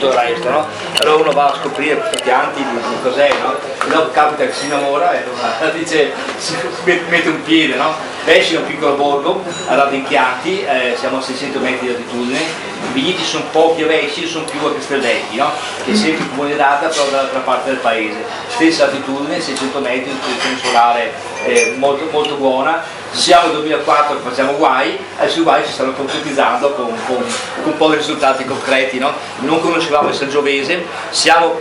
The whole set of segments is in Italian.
tutto il resto, no? Allora uno va a scoprire questi pianti di cos'è, no? E dopo capita che si innamora e dice, si mette un piede, no? Pesci è un piccolo borgo, a Radicchiati, siamo a 600 metri di altitudine, i vigneti sono pochi a Vesci, sono più a Casteldecchi, no? Che è sempre il comune data però dall'altra parte del paese. Stessa altitudine, 600 metri, una posizione solare molto, molto buona. Siamo nel 2004 che facciamo guai, adesso i guai si stanno concretizzando con un po' di risultati concreti, no? Non conoscevamo il Sangiovese,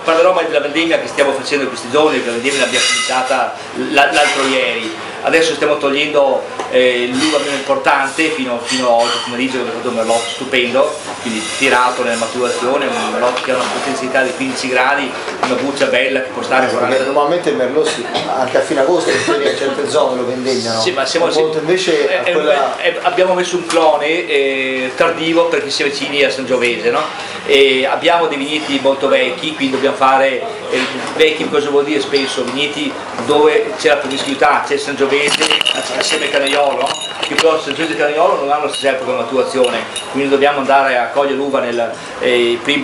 parlerò mai della vendemmia che stiamo facendo in questi giorni, perché la vendemmia l'abbiamo cominciata l'altro ieri. Adesso stiamo togliendo l'uva meno importante fino a oggi pomeriggio, dove ho fatto un merlot stupendo, quindi tirato nella maturazione, un merlot che ha una potenzialità di 15 gradi, una buccia bella che può stare 40. Normalmente il merlot anche a fine agosto in certe zone lo vendemmiano. Sì, ma siamo invece abbiamo messo un clone tardivo perché si avvicini a Sangiovese, no? E abbiamo dei vigneti molto vecchi, quindi dobbiamo fare vecchi, cosa vuol dire spesso? Vigneti dove c'è la promiscuità, c'è il Sangiovese assieme al Canaiolo, che però il Sangiovese e il Canaiolo non hanno la stessa epoca di maturazione, quindi dobbiamo andare a cogliere l'uva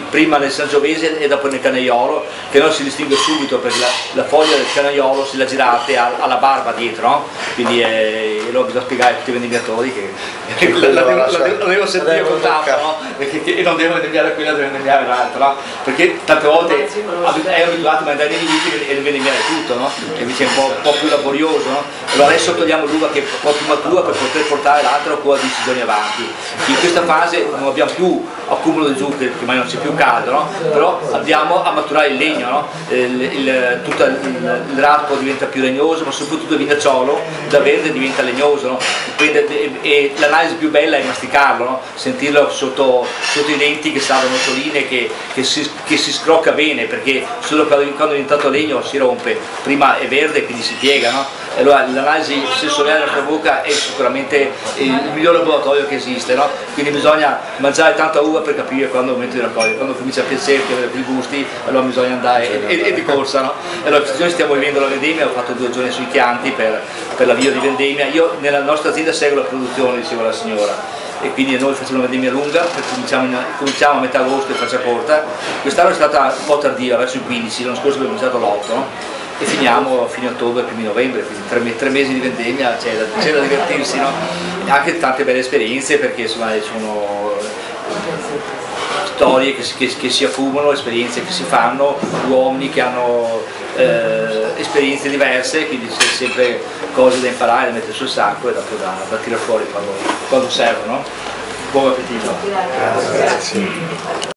prima nel Sangiovese e dopo nel Canaiolo, che non si distingue subito perché la foglia del Canaiolo, se la girate, ha la barba dietro, no? Quindi allora bisogna spiegare a tutti i vendemmiatori che la devo sentire con tanto, no? Perché non devo vendemmiare quella, devo vendemmiare l'altra, no? Perché tante volte è abituato a mandare nei vigneti e vendemmiare tutto, no? Che invece è un po' più laborioso, no? Allora adesso togliamo l'uva che è un po' più matura per poter portare l'altra ancora 10 giorni avanti. In questa fase non abbiamo più accumulo di zuccheri, perché ormai non c'è più caldo, no? Però andiamo a maturare il legno, no? Tutto il raspo diventa più legnoso, ma soprattutto il vinacciolo da verde diventa legnoso, no? E l'analisi più bella è masticarlo, no? Sentirlo sotto i denti che sa da noccioline, che si scrocca bene, perché solo quando è diventato legno si rompe, prima è verde quindi si piega, no? E allora l'analisi sensoriale della nostra bocca è sicuramente il miglior laboratorio che esiste, no? Quindi bisogna mangiare tanta uva per capire quando è il momento di raccogliere, quando comincia a piacerti, avere più gusti, allora bisogna andare e di corsa, no? Allora noi stiamo vivendo la vendemmia, ho fatto 2 giorni sui Chianti per l'avvio di vendemmia. Io nella nostra azienda seguo la produzione, diceva la signora, e quindi noi facciamo una vendemmia lunga, cominciamo a metà agosto e faccia corta. Quest'anno è stata un po' tardiva, verso il 15, l'anno scorso abbiamo cominciato l'8, no? E finiamo a fine ottobre, primi novembre, quindi 3 mesi di vendemmia, c'è da divertirsi, no? E anche tante belle esperienze, perché insomma sono storie che si accumulano, esperienze che si fanno, uomini che hanno esperienze diverse, quindi c'è sempre cose da imparare, da mettere sul sacco e dopo da tirare fuori quando servono, no? Buon appetito! Grazie.